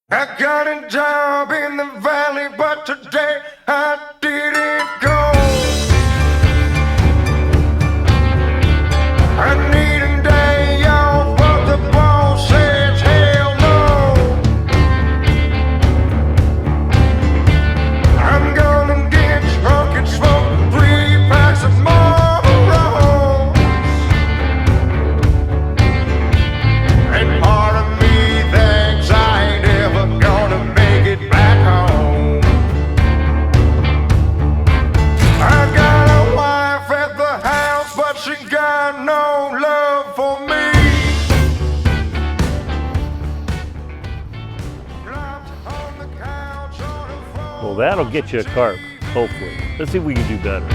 I got a job in the valley, but today I didn't go. I need a day off, but the boss says hell no. I'm gonna get drunk and smoke 3 packs of Marlboro. And part of me thinks I ain't ever gonna make it back home. I got a wife at the house, but she got no love for me. Flopped on the couch on the floor. Well, that'll get you a carp, hopefully. Let's see if we can do better.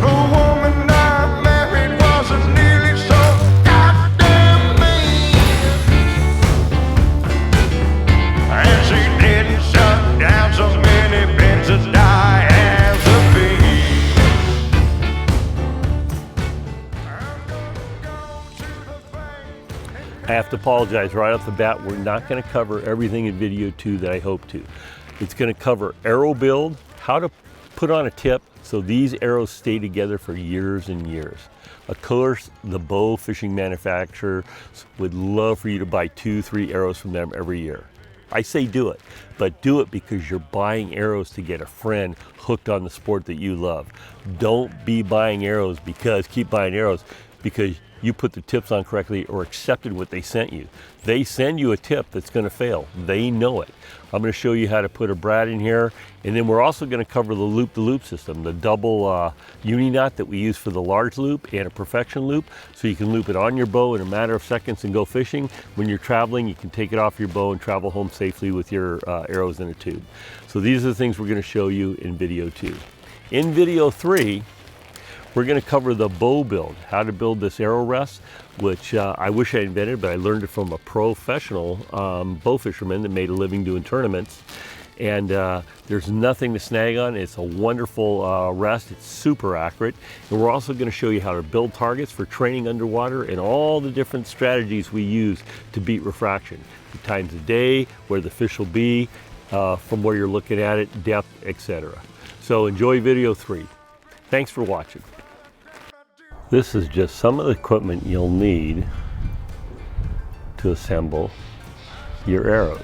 The woman I married wasn't nearly so goddamn mean. And she didn't shut down so many bins to die as a bee. I'm gonna go to the bank. I have to apologize right off the bat. We're not going to cover everything in video 2 that I hope to. It's going to cover arrow build, how to put on a tip so these arrows stay together for years and years. Of course, the bow fishing manufacturer would love for you to buy 2-3 arrows from them every year. I say do it, but do it because you're buying arrows to get a friend hooked on the sport that you love. Don't be buying arrows keep buying arrows because you put the tips on correctly or accepted what they sent you. They send you a tip that's going to fail. They know it. I'm going to show you how to put a brad in here, and then we're also going to cover the loop-to-loop system, the double Uni Knot that we use for the large loop and a Refraction loop, so you can loop it on your bow in a matter of seconds and go fishing. When you're traveling, you can take it off your bow and travel home safely with your arrows in a tube. So these are the things we're going to show you in video 2. In video 3, we're going to cover the bow build, how to build this arrow rest, which I wish I invented, but I learned it from a professional bow fisherman that made a living doing tournaments. And there's nothing to snag on. It's a wonderful rest. It's super accurate. And we're also going to show you how to build targets for training underwater and all the different strategies we use to beat refraction. The times of day, where the fish will be, from where you're looking at it, depth, etc. So enjoy video 3. Thanks for watching. This is just some of the equipment you'll need to assemble your arrows.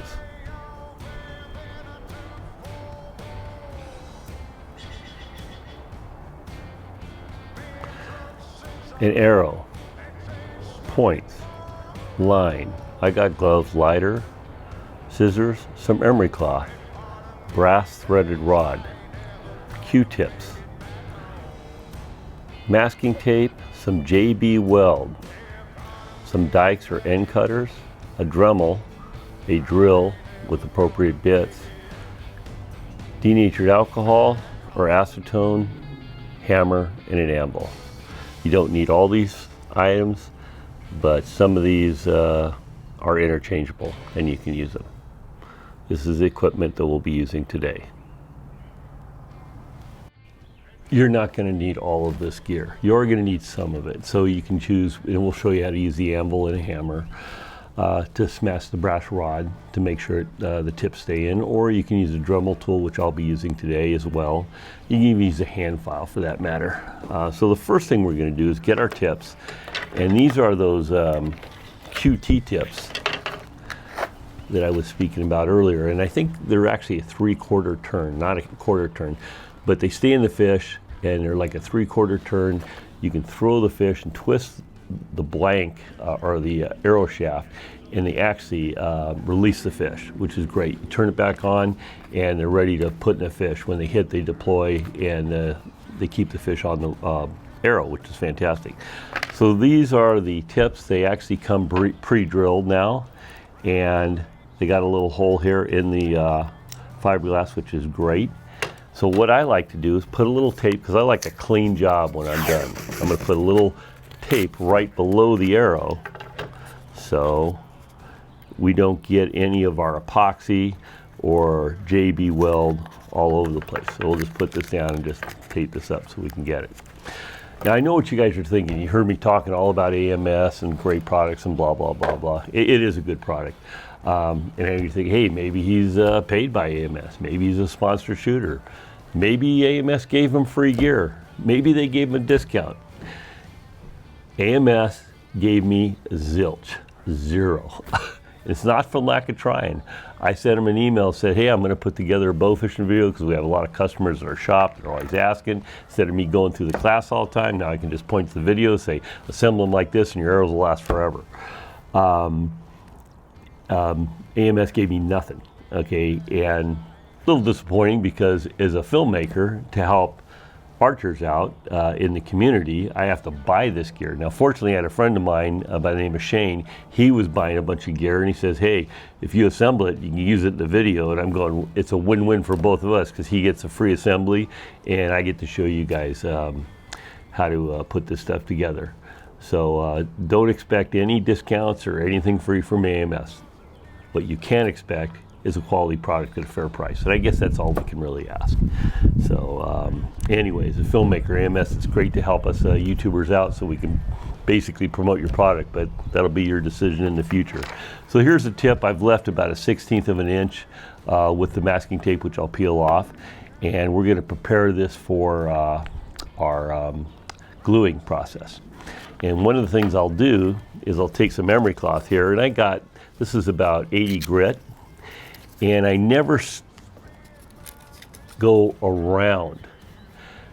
An arrow, points, line. I got gloves, lighter, scissors, some emery cloth, brass threaded rod, Q-tips, masking tape, some JB weld, some dikes or end cutters, a Dremel, a drill with appropriate bits, denatured alcohol or acetone, hammer, and an anvil. You don't need all these items, but some of these are interchangeable and you can use them. This is the equipment that we'll be using today. You're not going to need all of this gear. You're going to need some of it. So you can choose, and we'll show you how to use the anvil and a hammer to smash the brass rod to make sure the tips stay in, or you can use a Dremel tool, which I'll be using today as well. You can even use a hand file for that matter. So the first thing we're going to do is get our tips, and these are those QT tips that I was speaking about earlier, and I think they're actually a 3/4 turn, not a quarter turn, but they stay in the fish and they're like a 3/4 turn. You can throw the fish and twist the blank or the arrow shaft, and they actually release the fish, which is great. You turn it back on and they're ready to put in a fish. When they hit, they deploy, and they keep the fish on the arrow, which is fantastic. So these are the tips. They actually come pre-drilled now, and they got a little hole here in the fiberglass, which is great. So what I like to do is put a little tape, because I like a clean job when I'm done. I'm going to put a little tape right below the arrow so we don't get any of our epoxy or JB weld all over the place. So we'll just put this down and just tape this up so we can get it. Now I know what you guys are thinking. You heard me talking all about AMS and great products and blah, blah, blah, blah. It is a good product. And you think, hey, maybe he's paid by AMS. Maybe he's a sponsored shooter. Maybe AMS gave him free gear. Maybe they gave him a discount. AMS gave me zilch, zero. It's not for lack of trying. I sent him an email, said, hey, I'm going to put together a bow fishing video because we have a lot of customers in our shop that are always asking. Instead of me going through the class all the time, now I can just point to the video, say, assemble them like this and your arrows will last forever. AMS gave me nothing, okay? And a little disappointing because as a filmmaker, to help archers out in the community, I have to buy this gear. Now, fortunately, I had a friend of mine by the name of Shane. He was buying a bunch of gear, and he says, hey, if you assemble it, you can use it in the video. And I'm going, it's a win-win for both of us because he gets a free assembly, and I get to show you guys how to put this stuff together. So don't expect any discounts or anything free from AMS. What you can expect is a quality product at a fair price. And I guess that's all we can really ask. So anyways, as a filmmaker, AMS, it's great to help us YouTubers out so we can basically promote your product, but that'll be your decision in the future. So here's a tip. I've left about a 1/16 of an inch with the masking tape, which I'll peel off. And we're gonna prepare this for our gluing process. And one of the things I'll do is I'll take some emery cloth here, and this is about 80 grit. And I never go around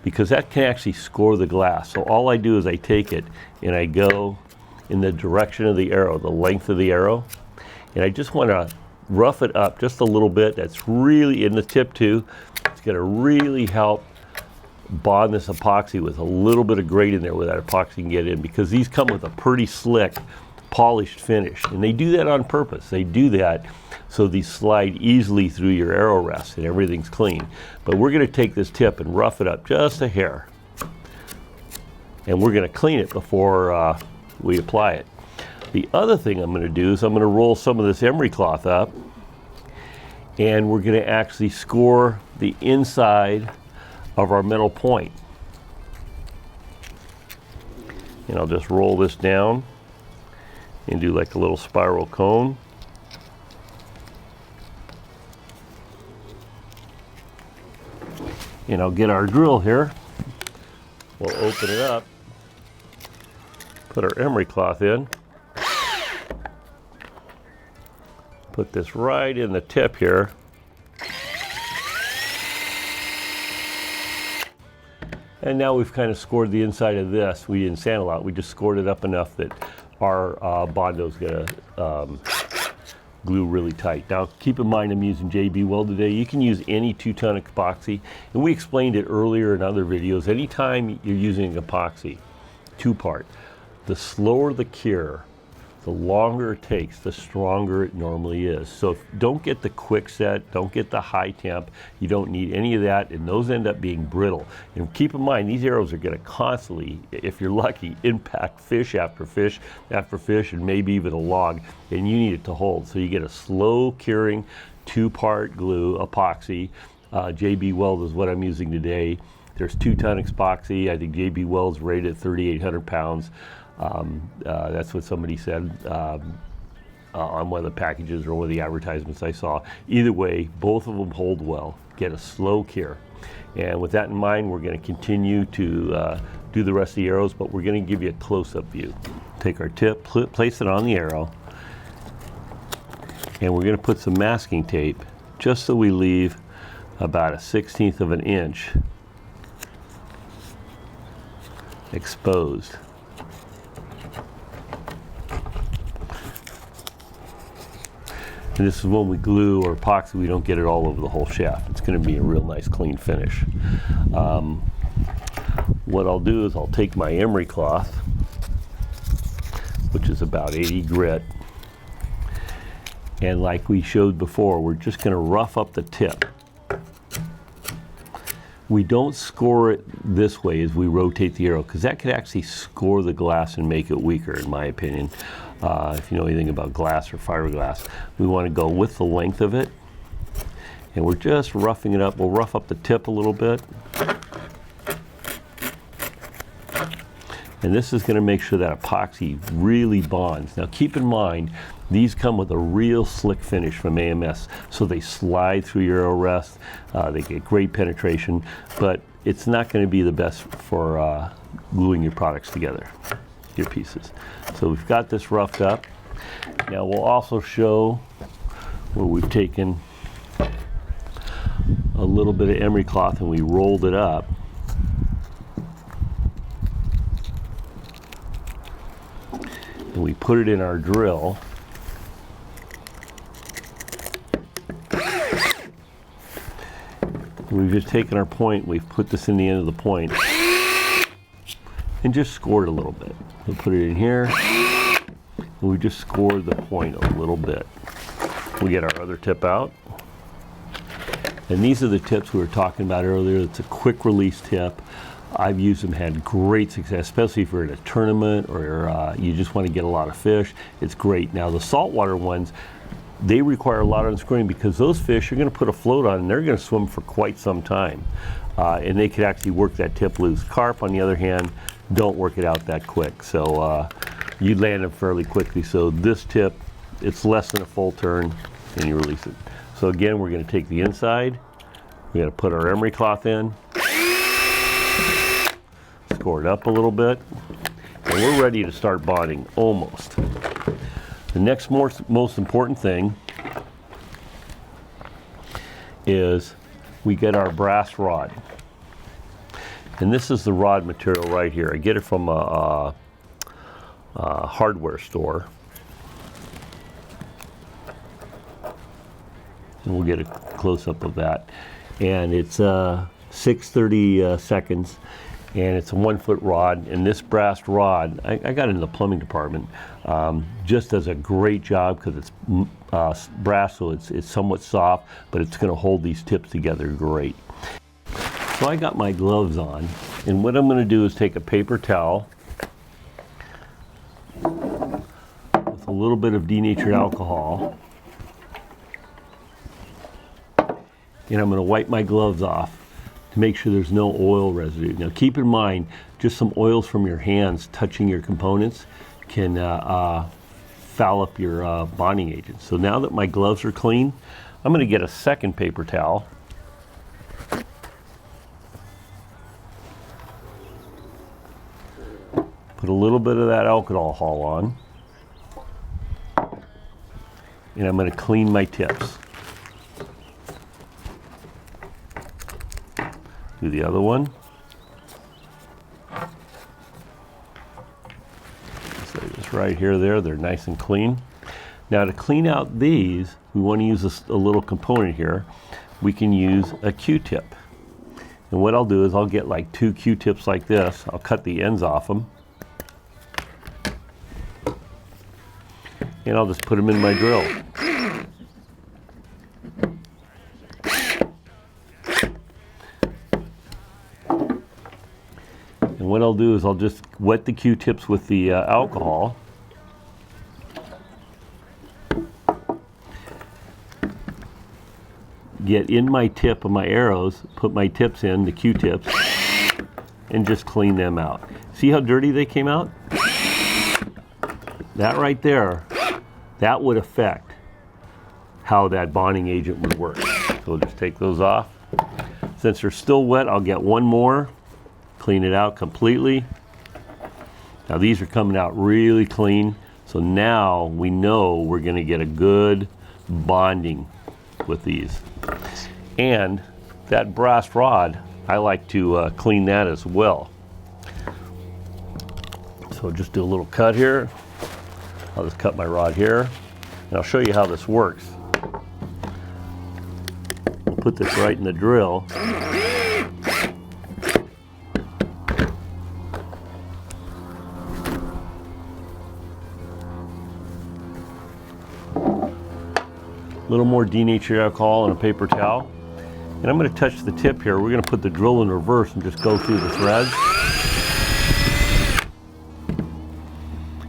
because that can actually score the glass. So all I do is I take it and I go in the direction of the arrow, the length of the arrow. And I just want to rough it up just a little bit. That's really in the tip too. It's going to really help bond this epoxy with a little bit of grate in there where that epoxy can get in, because these come with a pretty slick, polished finish. And they do that on purpose. They do that so these slide easily through your arrow rest and everything's clean. But we're going to take this tip and rough it up just a hair. And we're going to clean it before we apply it. The other thing I'm going to do is I'm going to roll some of this emery cloth up, and we're going to actually score the inside of our metal point. And I'll just roll this down and do like a little spiral cone. And I'll get our drill here. We'll open it up, put our emery cloth in, put this right in the tip here. And now we've kind of scored the inside of this. We didn't sand a lot, we just scored it up enough that our Bondo's gonna glue really tight. Now keep in mind I'm using JB Weld today. You can use any 2-ton epoxy, and we explained it earlier in other videos. Anytime you're using epoxy, 2-part, the slower the cure, the longer it takes, the stronger it normally is. So don't get the quick set, don't get the high temp. You don't need any of that, and those end up being brittle. And keep in mind, these arrows are going to constantly, if you're lucky, impact fish after fish after fish, and maybe even a log, and you need it to hold. So you get a slow curing 2-part glue epoxy. JB Weld is what I'm using today. There's 2-ton epoxy. I think JB Weld's rated at 3,800 pounds. That's what somebody said on one of the packages or one of the advertisements I saw. Either way, both of them hold well. Get a slow cure. And with that in mind, we're going to continue to do the rest of the arrows, but we're going to give you a close-up view. Take our tip, place it on the arrow, and we're going to put some masking tape just so we leave about a 1/16 of an inch exposed. And this is when we glue or epoxy, we don't get it all over the whole shaft. It's going to be a real nice clean finish. What I'll do is I'll take my emery cloth, which is about 80 grit, and like we showed before, we're just going to rough up the tip. We don't score it this way as we rotate the arrow, because that could actually score the glass and make it weaker, in my opinion. If you know anything about glass or fiberglass, we want to go with the length of it, and we're just roughing it up. We'll rough up the tip a little bit. And this is going to make sure that epoxy really bonds. Now keep in mind, these come with a real slick finish from AMS, so they slide through your arrow rest, they get great penetration, but it's not going to be the best for gluing your products together, your pieces. So we've got this roughed up. Now we'll also show where we've taken a little bit of emery cloth and we rolled it up. And we put it in our drill. We've just taken our point, we've put this in the end of the point and just scored a little bit. We'll put it in here and we just scored the point a little bit. We get our other tip out. And these are the tips we were talking about earlier. It's a quick release tip. I've used them, had great success, especially if you're at a tournament or you just want to get a lot of fish. It's great. Now the saltwater ones, they require a lot of unscrewing because those fish you're going to put a float on and they're going to swim for quite some time. And they could actually work that tip loose. Carp, on the other hand, don't work it out that quick. So you land them fairly quickly. So this tip, it's less than a full turn and you release it. So again, we're going to take the inside. We're going to put our emery cloth in. Score it up a little bit. And we're ready to start bonding, almost. The next most important thing is we get our brass rod. And this is the rod material right here. I get it from a hardware store. And we'll get a close-up of that. And it's 630 seconds. And it's a 1 foot rod, and this brass rod, I got it in the plumbing department, just does a great job because it's brass, so it's somewhat soft, but it's going to hold these tips together great. So I got my gloves on, and what I'm going to do is take a paper towel with a little bit of denatured alcohol, and I'm going to wipe my gloves off to make sure there's no oil residue. Now keep in mind, just some oils from your hands touching your components can foul up your bonding agent. So now that my gloves are clean, I'm going to get a second paper towel. Put a little bit of that alcohol on. And I'm going to clean my tips. Do the other one. So just right here, they're nice and clean. Now to clean out these, we want to use a little component here. We can use a Q-tip. And what I'll do is I'll get like 2 Q-tips like this. I'll cut the ends off them. And I'll just put them in my drill. And what I'll do is I'll just wet the Q-tips with the alcohol. Get in my tip of my arrows, put my tips in, the Q-tips, and just clean them out. See how dirty they came out? That right there, that would affect how that bonding agent would work. So we'll just take those off. Since they're still wet, I'll get one more. Clean it out completely. Now these are coming out really clean, so now we know we're going to get a good bonding with these. And that brass rod, I like to clean that as well. So just do a little cut here. I'll just cut my rod here, and I'll show you how this works. Put this right in the drill. A little more denatured alcohol and a paper towel. And I'm going to touch the tip here. We're going to put the drill in reverse and just go through the threads.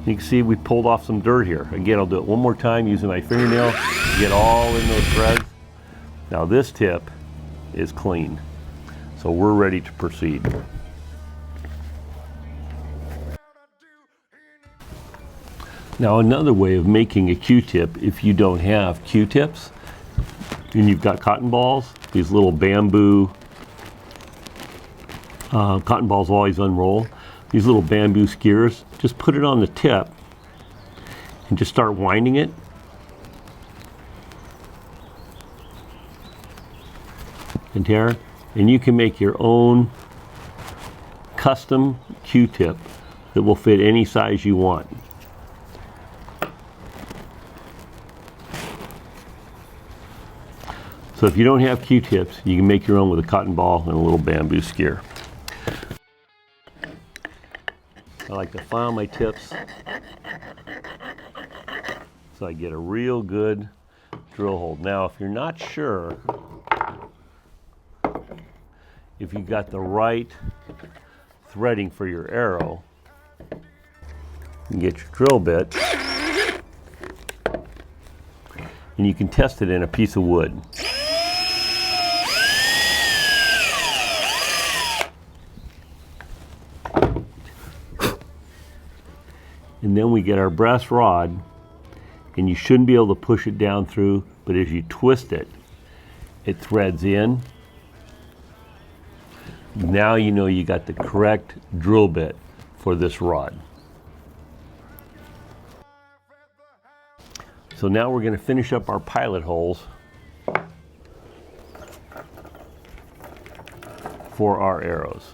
You can see we pulled off some dirt here. Again, I'll do it one more time using my fingernail. Get all in those threads. Now this tip is clean. So we're ready to proceed. Now another way of making a Q-tip, if you don't have Q-tips and you've got cotton balls, these little bamboo, cotton balls always unroll, these little bamboo skewers, just put it on the tip and just start winding it. And here, and you can make your own custom Q-tip that will fit any size you want. So if you don't have Q-tips, you can make your own with a cotton ball and a little bamboo skewer. I like to file my tips so I get a real good drill hole. Now if you're not sure if you got the right threading for your arrow, you can get your drill bit and you can test it in a piece of wood. And then we get our brass rod, and you shouldn't be able to push it down through, but as you twist it, it threads in. Now you know you got the correct drill bit for this rod. So now we're going to finish up our pilot holes for our arrows.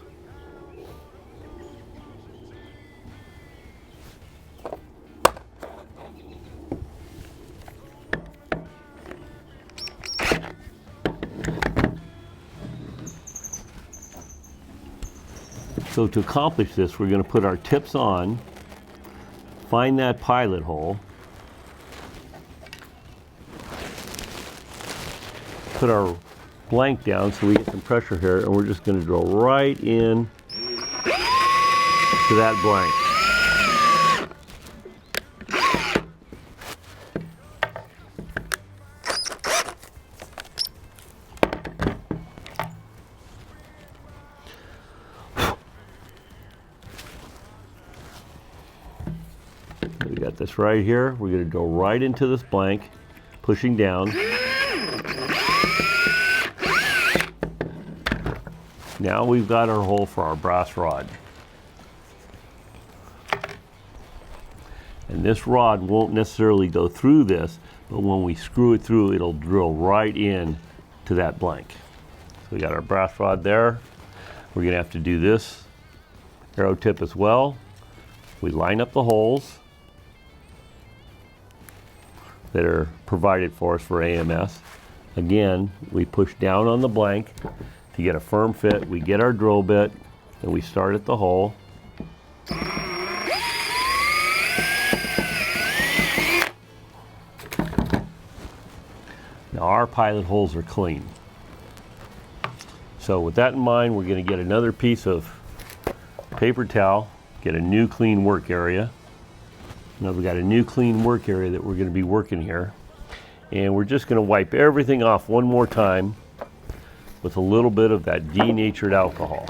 So to accomplish this, we're going to put our tips on, find that pilot hole, put our blank down so we get some pressure here, and we're just going to drill right in to that blank. We got this right here. We're going to go right into this blank, pushing down. Now we've got our hole for our brass rod. And this rod won't necessarily go through this, but when we screw it through, it'll drill right in to that blank. So we got our brass rod there. We're going to have to do this arrow tip as well. We line up the holes that are provided for us for AMS. Again, we push down on the blank to get a firm fit. We get our drill bit and we start at the hole. Now our pilot holes are clean. So with that in mind, we're going to get another piece of paper towel, get a new clean work area. Now we've got a new clean work area that we're going to be working here. And we're just going to wipe everything off one more time with a little bit of that denatured alcohol.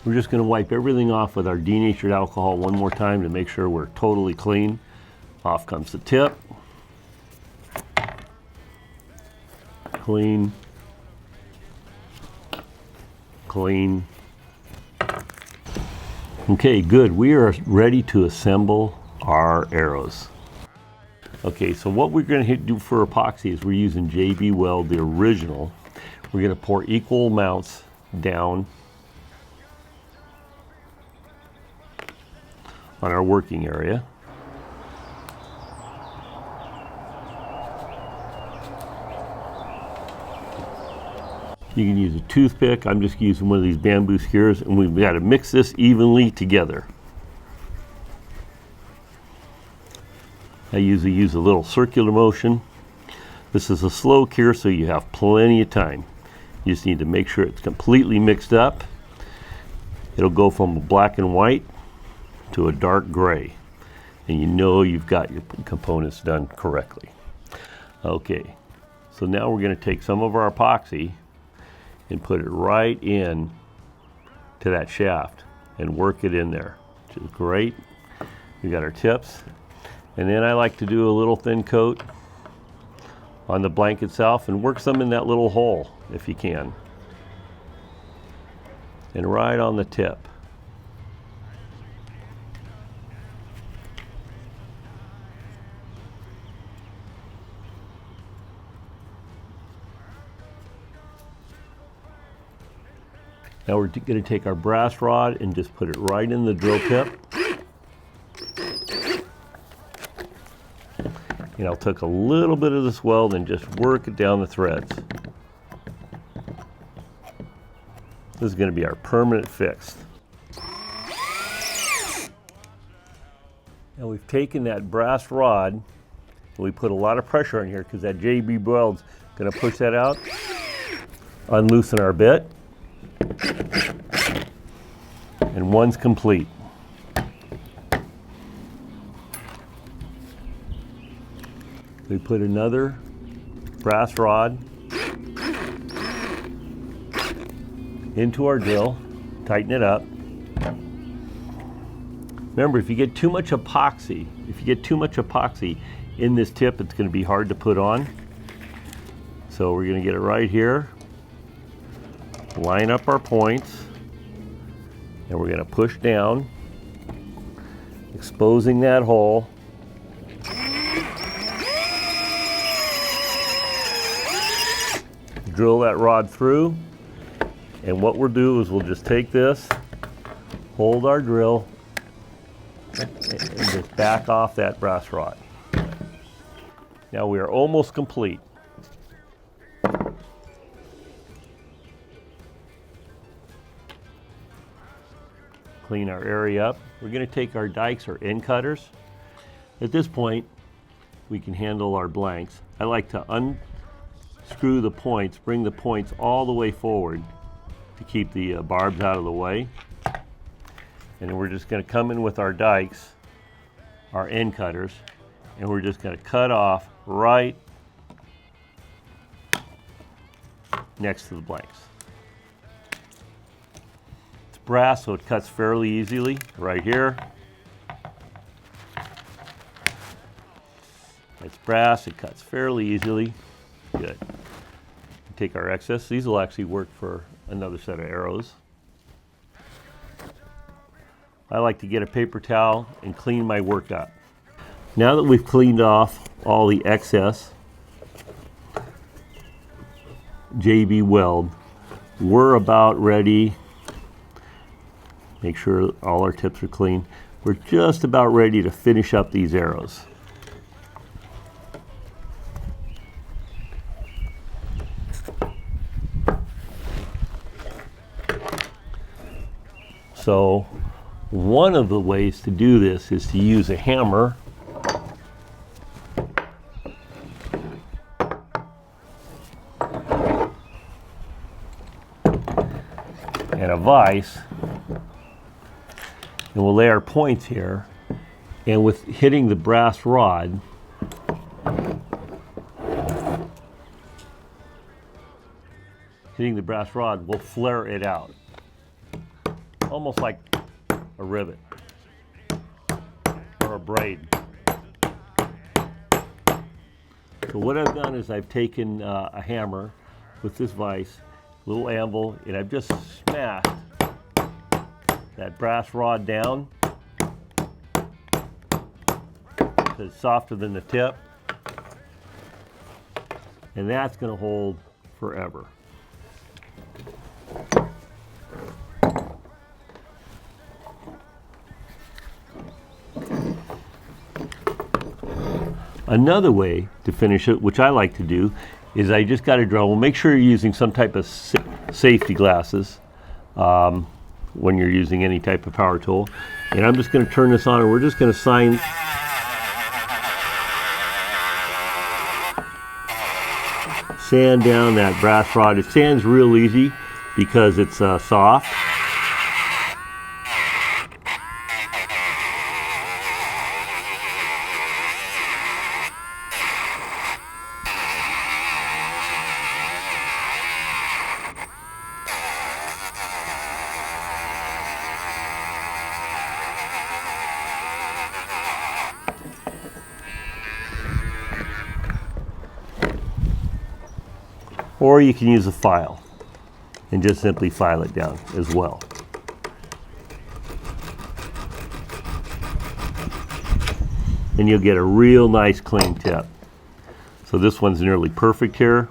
We're just going to wipe everything off with our denatured alcohol one more time to make sure we're totally clean. Off comes the tip. Clean. Clean. Okay, good. We are ready to assemble our arrows. Okay, so what we're going to do for epoxy is we're using JB Weld, the original. We're going to pour equal amounts down on our working area. You can use a toothpick. I'm just using one of these bamboo skewers, and we've got to mix this evenly together. I usually use a little circular motion. This is a slow cure, so you have plenty of time. You just need to make sure it's completely mixed up. It'll go from a black and white to a dark gray, and you know you've got your components done correctly. Okay, So now we're going to take some of our epoxy and put it right in to that shaft and work it in there, which is great. We got our tips. And then I like to do a little thin coat on the blank itself and work some in that little hole if you can. And right on the tip. Now we're going to take our brass rod and just put it right in the drill tip. And I'll take a little bit of this weld and just work it down the threads. This is going to be our permanent fix. Now we've taken that brass rod and we put a lot of pressure on here because that JB weld's going to push that out. Unloosen our bit. And one's complete. We put another brass rod into our drill, tighten it up. Remember, if you get too much epoxy in this tip, it's going to be hard to put on. So we're going to get it right here, line up our points, and we're going to push down, exposing that hole. Drill that rod through, and what we'll do is we'll just take this, hold our drill, and just back off that brass rod. Now we are almost complete. Clean our area up. We're going to take our dikes or end cutters. At this point, we can handle our blanks. I like to unscrew the points, bring the points all the way forward to keep the barbs out of the way. And then we're just going to come in with our dikes, our end cutters, and we're just going to cut off right next to the blanks. It's brass, so it cuts fairly easily right here. It's brass, it cuts fairly easily. Good. Take our excess. These will actually work for another set of arrows. I like to get a paper towel and clean my work up. Now that we've cleaned off all the excess JB weld, we're about ready. Make sure all our tips are clean. We're just about ready to finish up these arrows. So one of the ways to do this is to use a hammer and a vise, and we'll lay our points here, and with hitting the brass rod, we'll flare it out, almost like a rivet or a braid. So what I've done is I've taken a hammer with this vise, little anvil, and I've just smashed that brass rod down so it's softer than the tip, and that's going to hold forever. Another way to finish it, which I like to do, is I just got to drill. Well, make sure you're using some type of safety glasses when you're using any type of power tool. And I'm just going to turn this on, and we're just going to sand down that brass rod. It sands real easy because it's soft. Or you can use a file and just simply file it down as well. And you'll get a real nice clean tip. So this one's nearly perfect here.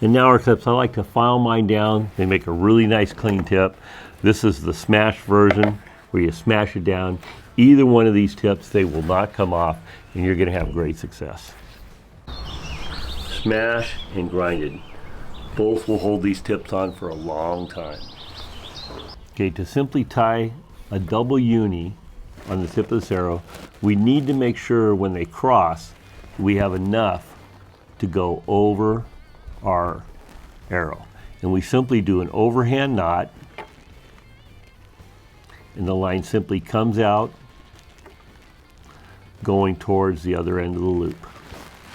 And now our tips, I like to file mine down. They make a really nice clean tip. This is the smash version where you smash it down. Either one of these tips, they will not come off and you're gonna have great success. Smash and grinded. Both will hold these tips on for a long time. Okay, to simply tie a double uni on the tip of this arrow, we need to make sure when they cross, we have enough to go over our arrow. And we simply do an overhand knot, and the line simply comes out going towards the other end of the loop.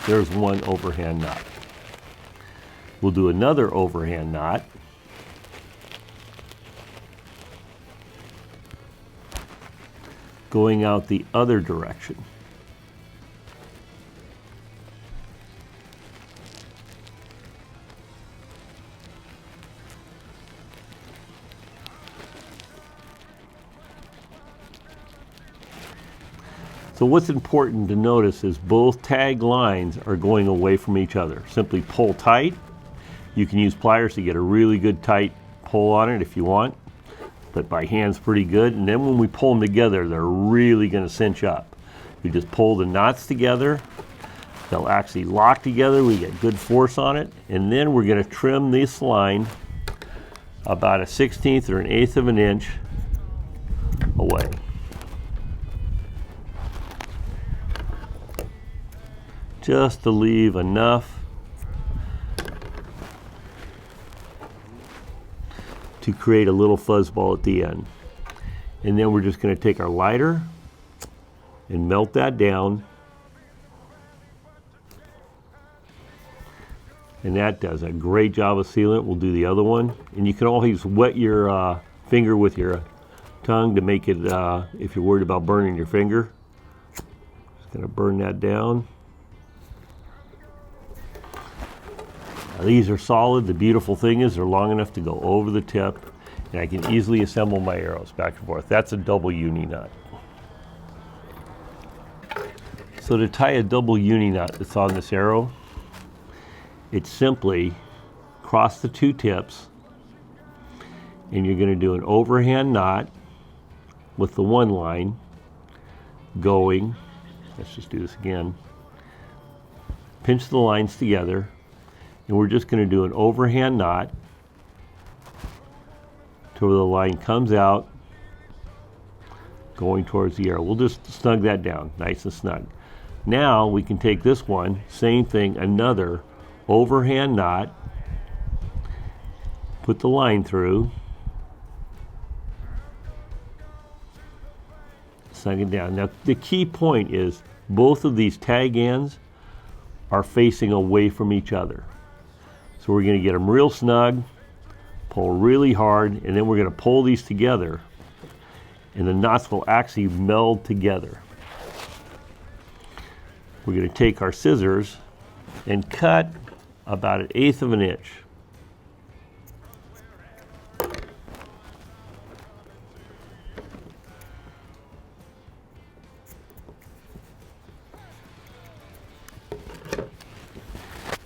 There's one overhand knot. We'll do another overhand knot, going out the other direction. So what's important to notice is both tag lines are going away from each other. Simply pull tight. You can use pliers to get a really good tight pull on it if you want, but by hand's pretty good. And then when we pull them together, they're really going to cinch up. You just pull the knots together. They'll actually lock together. We get good force on it. And then we're going to trim this line about a 1/16 or an 1/8 of an inch away. Just to leave enough to create a little fuzzball at the end. And then we're just going to take our lighter and melt that down. And that does a great job of sealing it. We'll do the other one. And you can always wet your finger with your tongue to make it, if you're worried about burning your finger. Just going to burn that down. These are solid. The beautiful thing is they're long enough to go over the tip, and I can easily assemble my arrows back and forth. That's a double uni knot. So to tie a double uni knot that's on this arrow, it's simply cross the two tips, and you're going to do an overhand knot with the one line going. Let's just do this again. Pinch the lines together. And we're just going to do an overhand knot to where the line comes out going towards the arrow. We'll just snug that down nice and snug. Now we can take this one, same thing, another overhand knot, put the line through, snug it down. Now the key point is both of these tag ends are facing away from each other. So we're going to get them real snug, pull really hard, and then we're going to pull these together, and the knots will actually meld together. We're going to take our scissors and cut about an 1/8 of an inch.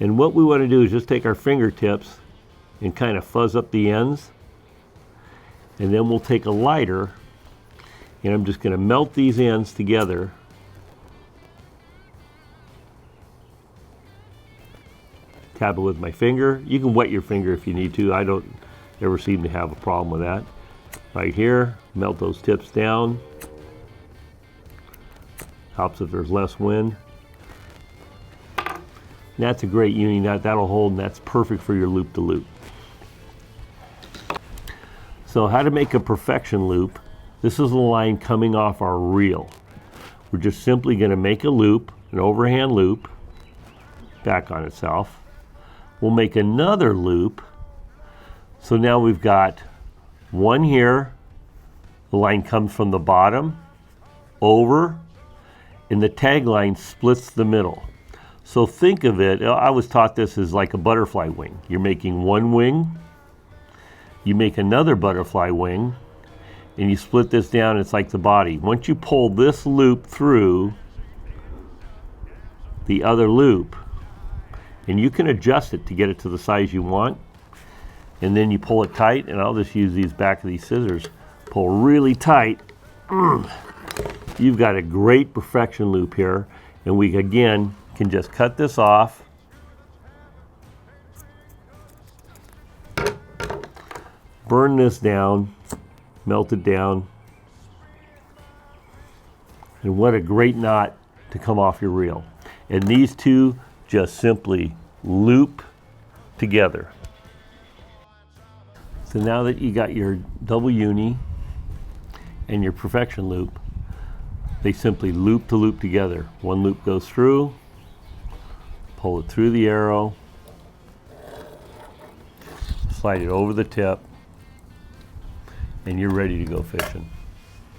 And what we want to do is just take our fingertips and kind of fuzz up the ends. And then we'll take a lighter, and I'm just going to melt these ends together. Tap it with my finger. You can wet your finger if you need to. I don't ever seem to have a problem with that. Right here, melt those tips down. Helps if there's less wind. That's a great uni knot. That'll hold, and that's perfect for your loop-to-loop. So how to make a perfection loop. This is the line coming off our reel. we're just simply going to make a loop, an overhand loop, back on itself. We'll make another loop. So now we've got one here. The line comes from the bottom, over, and the tag line splits the middle. So think of it, I was taught this as like a butterfly wing. You're making one wing, you make another butterfly wing, and you split this down, it's like the body. Once you pull this loop through the other loop, and you can adjust it to get it to the size you want, and then you pull it tight, and I'll just use these back of these scissors, pull really tight. You've got a great Refraction loop here, and we again can just cut this off, burn this down, melt it down, and what a great knot to come off your reel. And these two just simply loop together. So now that you got your double uni and your Refraction loop, they simply loop to loop together. One loop goes through, pull it through the arrow, slide it over the tip, and you're ready to go fishing.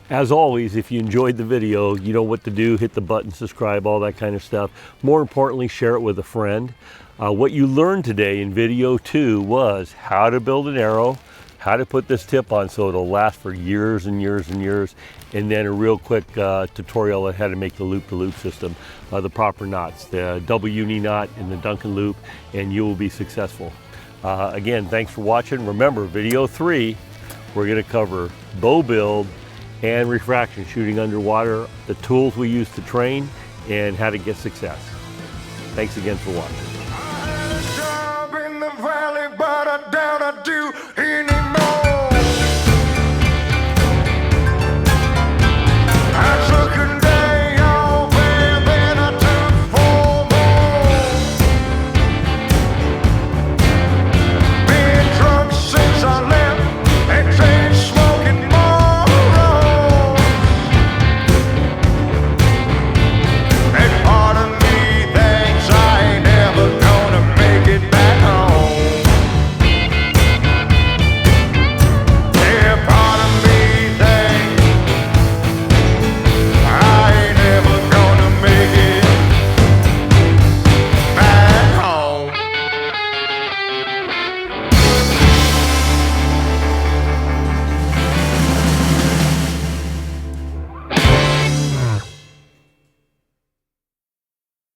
As always, if you enjoyed the video, you know what to do. Hit the button, subscribe, all that kind of stuff. More importantly, share it with a friend. What you learned today in video 2 was how to build an arrow, how to put this tip on so it'll last for years and years and years, and then a real quick tutorial on how to make the loop-to-loop system, the proper knots, the double uni knot and the Duncan loop, and you will be successful. Again, thanks for watching. Remember, video 3, we're going to cover bow build and refraction, shooting underwater, the tools we use to train, and how to get success. Thanks again for watching.